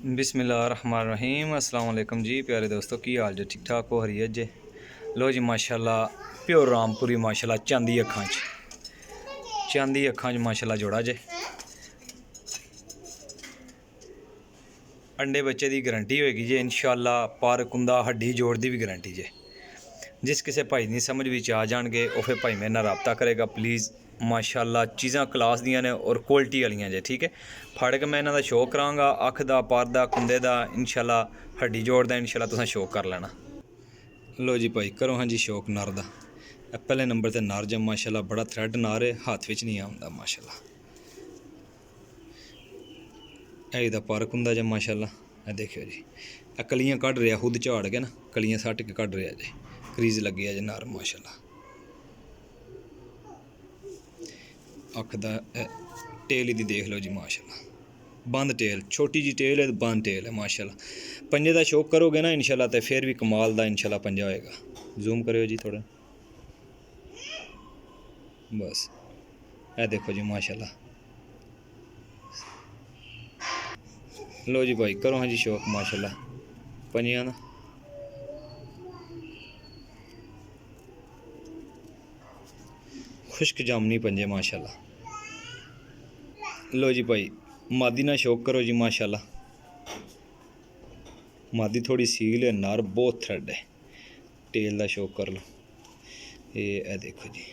बिस्मिल्लाहिर्रहमानिर्रहीम अस्सलाम वालेकुम जी प्यारे दोस्तों की हाल जो ठीक ठाक हो हरी जे लो जी माशाल्लाह प्योर रामपुरी माशाल्लाह चांदी अखां च माशाल्लाह जोड़ा जे अंडे बच्चे की गारंटी होएगी जे इंशाल्लाह पर कुंदा हड्डी जोड़ की भी गारंटी जे जिस किसी भाई की समझ भी आ जाएंगे वो फिर भाई मेरे नाल रबता करेगा प्लीज़ माशाल्लाह चीज़ां क्लास दियां ने और क्वालिटी वालियां जे ठीक है फड़ के मैं इन्हां दा शो करांगा अख दा पर दा कुंदे दा इंशाल्लाह हड्डी जोड़ दा इंशाल्लाह तुसें शो कर लेना। लो जी भाई करो हाँ जी शौक नर दा पहले नंबर ते नर जे माशाल्लाह बड़ा थ्रेड नर है हाथ विच नहीं आउंदा माशाल्लाह एदा पर कुंदा जे माशाल्लाह देखियो जी कलियां कढ़ रहा खुद झाड़ के ना कलियां सट के कढ़ रहा जे क्रीज लगी है जे नर माशाल्लाह अख दा टेल दी देख लो जी माशाल्लाह बंद टेल छोटी जी टेल है बंद टेल है माशाल्लाह पंजे का शौक करोगे ना इंशाल्लाह तो फिर भी कमाल दा इंशाल्लाह पंजा होएगा। जूम करो जी थोड़ा बस ए देखो जी माशाल्लाह। लो जी भाई करो हाँ जी शौक माशाल्लाह पंजियां दा खुश्क जामनी पंजे माशाल्लाह। लो जी भाई मादी ना शौक करो जी माशाल्लाह मादी थोड़ी सील है नर बहुत थ्रेड है टेल का शौक कर लो ये देखो जी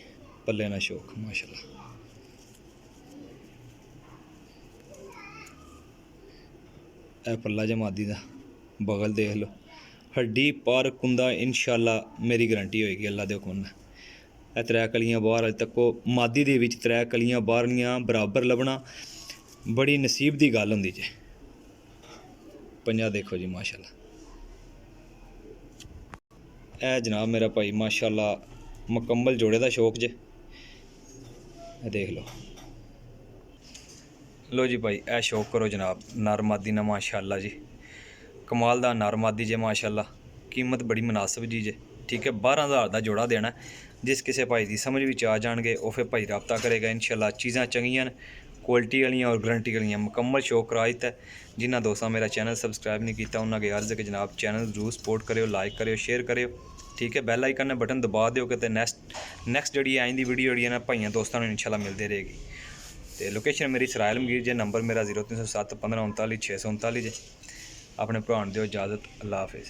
पल्ले ना शौक माशाल्लाह ए पल्ला जे मादी दा बगल देख लो हड्डी पर कुंदा इंशाल्लाह मेरी गारंटी होएगी अल्लाह दे हुक्म नाल। ए त्रै कलियां बाहर अज तक मादी दे विच त्रै कलियां बाहरलियां बराबर लभना बड़ी नसीब की गल होंदी जे। पंजा देखो जी माशाल्लाह ए जनाब मेरा भाई माशाल्लाह मुकम्मल जोड़े का शौक जे देख लो। लो जी भाई ए शौक करो जनाब नर मादी ना माशाल्लाह जी कमाल दा नर मादी जे माशाल्लाह कीमत बड़ी मुनासिब जी जे ठीक है 12,000 का जोड़ा देना जिस किसी भाई की समझ भी आ जाएंगे वो फिर भाई रबता करेगा इंशाल्लाह चीज़ां चंगियां क्वालिटी वाली और गारंटी वाली मुकम्मल शौक करा दिता है। जिन्होंने दोस्तों मेरा चैनल सबसक्राइब नहीं किया उन्होंने अर्ज है कि जनाब चैनल जरूर सपोर्ट करो लाइक करो शेयर करो ठीक है बैल आइकन ने बटन दबा दो कि नैक्सट जी आइंदी वीडियो जी भाइयों दोस्तों इंशाल्लाह मिलती रहेगी। तो लोकेशन मेरी सराय आलमगीर जे नंबर मेरा 0307 15 39 639 जे अपने भरा दियो इजाज़त अल्लाह हाफिज़।